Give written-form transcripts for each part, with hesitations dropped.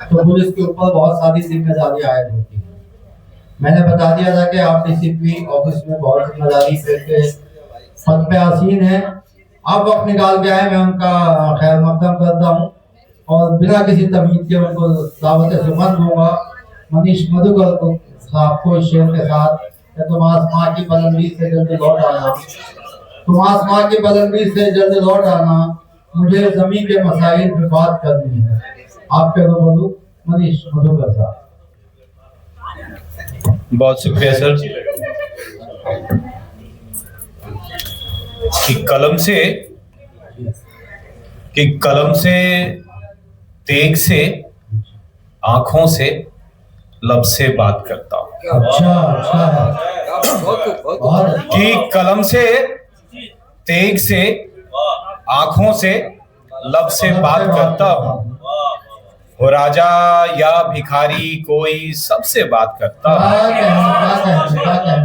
तो पुलिस के ऊपर बहुत सारी जिम्मेदारी आयद होती है। मैंने बता दिया था कि आप डीसीपी ऑफिस में बहुत जिम्मेदारी के पद पे आसीन है। आप वक्त निकाल के आए, मैं उनका खैर मकदम करता हूँ और बिना किसी तमीज के उनको दावत सुमन दूंगा। मनीष मधुकर को साहब को इस शेर के साथ, तुम आसमां की बुलंदी से जल्दी लौट आना, तुम आसमां की बुलंदी से जल्दी लौट आना, मुझे जमीन के मसाइल पे बात करनी है। आपके रूबरू मनीष मधुकर साहब। बहुत शुक्रिया सर। कि कलम से तेग से आंखों से लब से बात करता हूँ। कि कलम से तेग से आंखों से लब से बात करता हूँ। हो राजा या भिखारी कोई सबसे बात करता हूँ।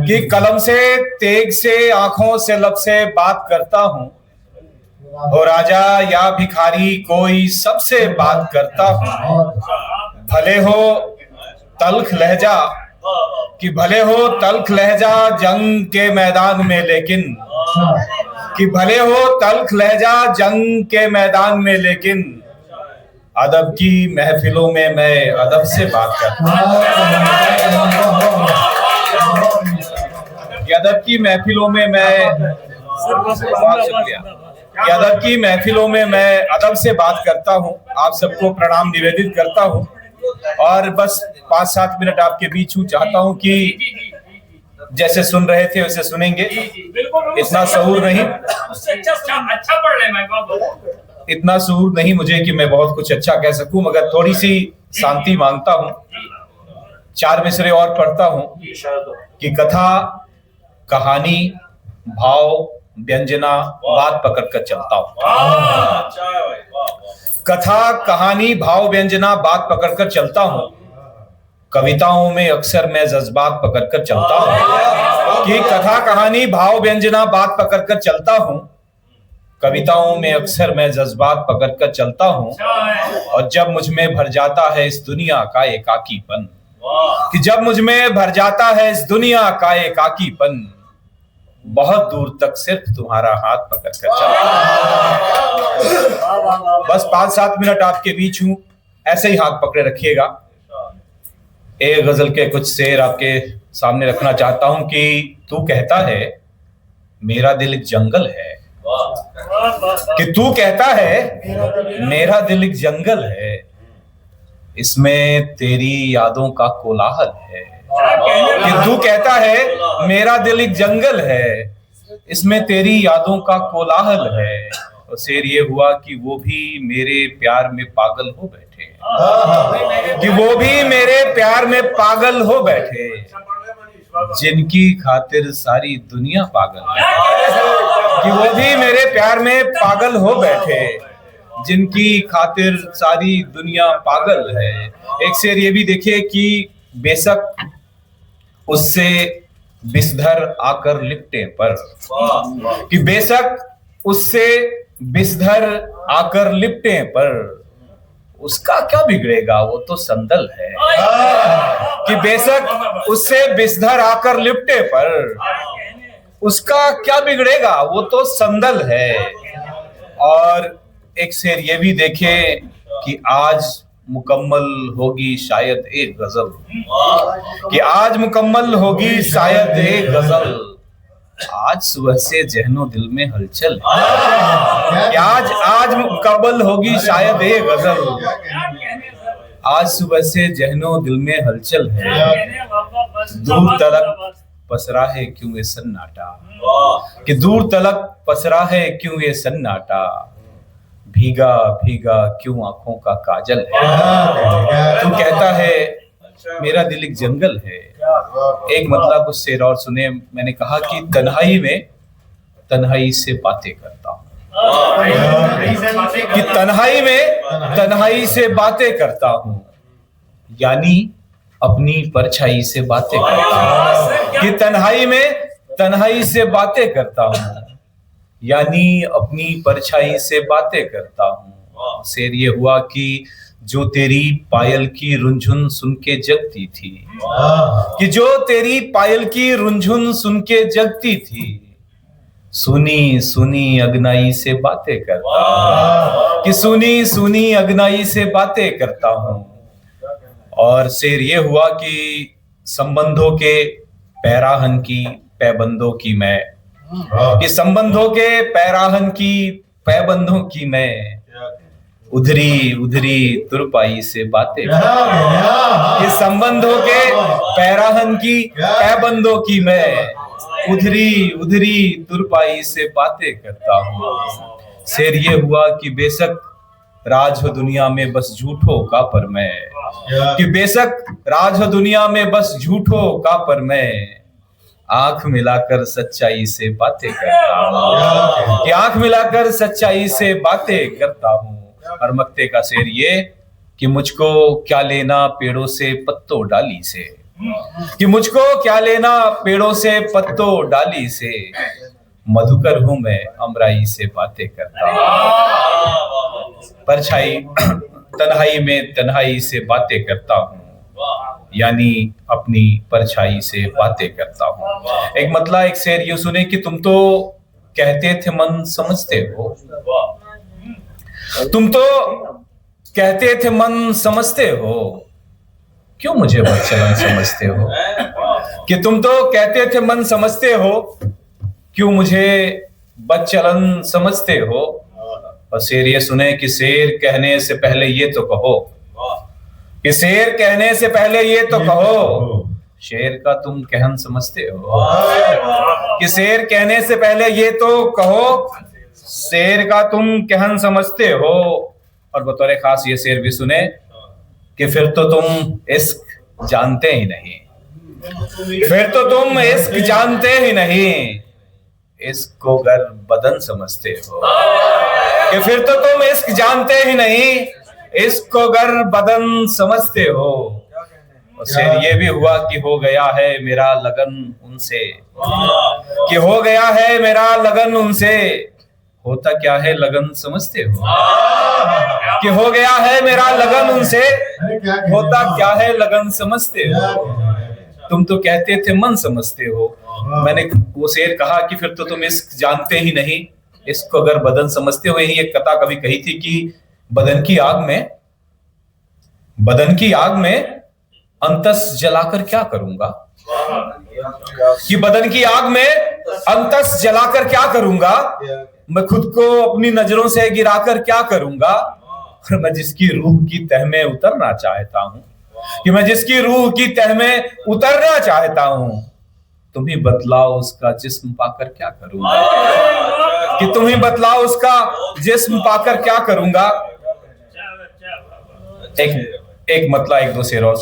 कि कलम से तेग से आंखों से लब से बात करता हूँ। हो राजा या भिखारी कोई सबसे बात करता हूँ। भले हो तल्ख लहजा, कि भले हो तल्ख लहजा जंग के मैदान में, लेकिन कि भले हो तल्ख लहजा जंग के मैदान में, लेकिन अदब की महफिलों में मैं अदब से बात करता हूँ। अदब की महफिलों में मैं, बहुत शुक्रिया, अदब की महफिलों में मैं अदब से बात करता हूँ। आप सबको प्रणाम निवेदित करता हूँ और बस 5-7 मिनट आपके बीच हूँ। चाहता हूँ कि जैसे सुन रहे थे वैसे सुनेंगे। इतना शऊर नहीं, इतना शऊर नहीं मुझे कि मैं बहुत कुछ अच्छा कह सकूं, मगर थोड़ी सी शांति मांगता हूं। 4 मिसरे और पढ़ता हूं कि कथा कहानी भाव व्यंजना बात पकड़ कर चलता हूं। कथा कहानी भाव व्यंजना बात पकड़ कर चलता हूं। कविताओं में अक्सर मैं जज्बात पकड़ कर चलता हूं। कि कथा कहानी भाव व्यंजना बात पकड़ कर चलता हूं। कविताओं में अक्सर मैं जज्बात पकड़ कर चलता हूं। और जब मुझ में भर जाता है इस दुनिया का एकाकीपन, कि जब मुझ में भर जाता है इस दुनिया का एकाकीपन, बहुत दूर तक सिर्फ तुम्हारा हाथ पकड़ कर चलता हूं। बस 5-7 मिनट आपके बीच हूं, ऐसे ही हाथ पकड़े रखिएगा। एक गजल के कुछ शेर आपके सामने रखना चाहता हूं कि तू कहता है मेरा दिल एक जंगल है। कि तू कहता है मेरा दिल एक जंगल है, इसमें तेरी यादों का कोलाहल है। कि तू कहता है मेरा दिल एक जंगल है, इसमें तेरी यादों का कोलाहल है। और शेर ये हुआ कि वो भी मेरे प्यार में पागल हो बैठे, कि वो भी मेरे प्यार में पागल हो बैठे, जिनकी खातिर सारी दुनिया पागल है। कि वो भी मेरे प्यार में पागल हो बैठे, जिनकी खातिर सारी दुनिया पागल है। एक शेर ये भी देखिए कि बेशक उससे बिस्धर आकर लिपटे पर, कि बेशक उससे बिस्धर आकर लिपटे पर, उसका क्या बिगड़ेगा वो तो संदल है। कि बेशक उससे बिस्धर आकर लिपटे पर, उसका क्या बिगड़ेगा वो तो संदल है। और एक शेर ये भी देखे कि आज मुकम्मल होगी शायद एक गजल, कि आज मुकम्मल होगी शायद एक गजल, आज सुबह से जहनो दिल में हलचल है। कि आज मुकम्मल होगी शायद एक गजल, आज सुबह से जहनो दिल में हलचल है। दूर तलक पसरा है क्यों ये सन्नाटा, कि दूर तलक पसरा है क्यों ये सन्नाटा, भीगा भीगा क्यों आंखों का काजल है। तू कहता है मेरा दिल एक जंगल है। एक मतलब उस शेर और सुने। मैंने कहा कि तन्हाई में तन्हाई से बातें करता हूँ, कि तन्हाई में तन्हाई से बातें करता हूँ, यानी अपनी परछाई से बातें करता हूँ। कि तन्हाई में तन्हाई से बातें करता हूँ, यानी अपनी परछाई से बातें करता हूँ। शेर ये हुआ कि जो तेरी पायल की रुंझुन सुन के जगती थी, कि जो तेरी पायल की रुंझुन सुन के जगती थी, सुनी सुनी अगनाई से बातें करता हूं, कि सुनी सुनी अगनाई से बातें करता हूं। और शेर ये हुआ कि संबंधों के पैराहन की पैबंदों की मैं, कि संबंधों के पैराहन की पैबंदों की मैं, उधरी उधरी तुरपाई से बातें, कि संबंधों के पैराहन की पैबंदों की मैं, उधरी उधरी तुरपाई से बातें करता हूँ। शेर ये हुआ कि बेशक राज हो दुनिया में बस झूठों का पर मैं, कि बेशक राज हो दुनिया में बस झूठों का पर मैं, आंख मिलाकर सच्चाई से बातें करता हूँ, कि आंख मिलाकर सच्चाई से बातें करता हूँ। और मक्ते का शेर ये कि मुझको क्या लेना पेड़ों से पत्तों डाली से, कि मुझको क्या लेना पेड़ों से पत्तों डाली से, मधुकर हूं मैं अमराई से बातें करता हूं। परछाई तन्हाई में तन्हाई से बातें करता हूं, यानी अपनी परछाई से बातें करता हूं। एक मतलब एक शेर यूं सुने कि तुम तो कहते थे मन समझते हो, तुम तो कहते थे मन समझते हो, क्यों मुझे बदचलन समझते हो, कि तुम तो कहते थे मन समझते हो, क्यों मुझे बदचलन समझते हो। और शेर ये सुने कि शेर कहने से पहले ये तो कहो, कि शेर कहने से पहले ये तो कहो, शेर का तुम कहन समझते हो, कि शेर कहने से पहले ये तो कहो, शेर का तुम कहन समझते हो। और बतौर खास ये शेर भी सुने कि फिर तो तुम इश्क जानते ही नहीं, फिर तो तुम इश्क जानते ही नहीं, इश्क को गर बदन समझते हो, कि फिर तो तुम इश्क जानते ही नहीं, इश्क को गर बदन समझते हो। और शेर ये भी हुआ कि हो गया है मेरा लगन उनसे, कि हो गया है मेरा लगन उनसे, होता क्या है लगन समझते हो, कि हो गया है मेरा लगन उनसे, होता क्या है लगन समझते हो। तुम तो कहते थे मन समझते हो, मैंने वो शेर कहा कि फिर तो तुम इश्क जानते ही नहीं, इश्क को अगर बदन समझते हो। यही एक कथा कभी कही थी कि बदन की आग में अंतस जलाकर क्या करूंगा, कि बदन की आग में अंतस जलाकर क्या करूंगा, मैं खुद को अपनी नजरों से गिराकर क्या करूंगा। और मैं जिसकी रूह की तह में उतरना चाहता हूं, कि मैं जिसकी रूह की तह में उतरना चाहता हूं, तुम ही बतलाओ उसका जिस्म पाकर क्या करूंगा, कि तुम ही बतलाओ उसका जिस्म पाकर क्या करूंगा। एक मतलब एक दो शेर और